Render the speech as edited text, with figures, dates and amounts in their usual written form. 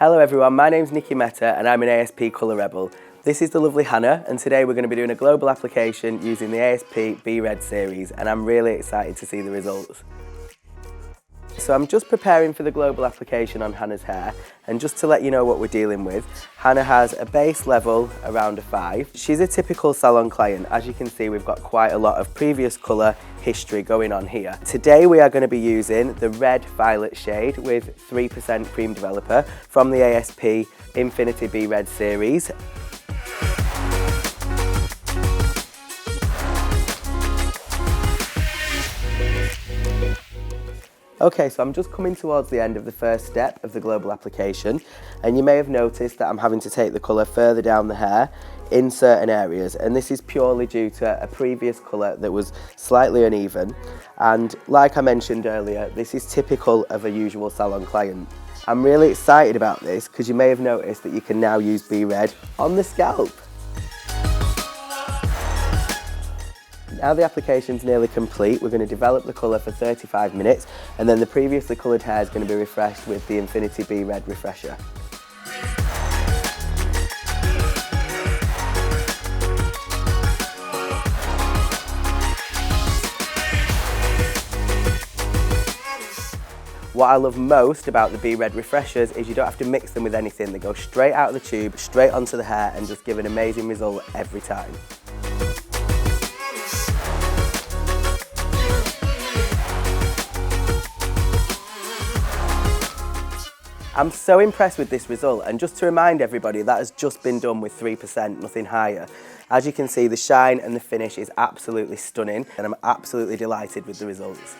Hello everyone, my name's Nikki Mehta and I'm an ASP Colour Rebel. This is the lovely Hannah and today we're going to be doing a global application using the ASP B-Red series and I'm really excited to see the results. So I'm just preparing for the global application on Hannah's hair, and just to let you know what we're dealing with, Hannah has a base level around a 5. She's a typical salon client. As you can see, we've got quite a lot of previous colour history going on here. Today we are going to be using the red violet shade with 3% cream developer from the ASP Infinity B-Red series. Okay, so I'm just coming towards the end of the first step of the global application, and you may have noticed that I'm having to take the colour further down the hair in certain areas, and this is purely due to a previous colour that was slightly uneven, and like I mentioned earlier, this is typical of a usual salon client. I'm really excited about this because you may have noticed that you can now use B-Red on the scalp. Now the application's nearly complete, we're going to develop the colour for 35 minutes and then the previously coloured hair is going to be refreshed with the Infinity B-Red refresher. What I love most about the B-Red refreshers is you don't have to mix them with anything, they go straight out of the tube, straight onto the hair and just give an amazing result every time. I'm so impressed with this result, and just to remind everybody, that has just been done with 3%, nothing higher. As you can see, the shine and the finish is absolutely stunning and I'm absolutely delighted with the results.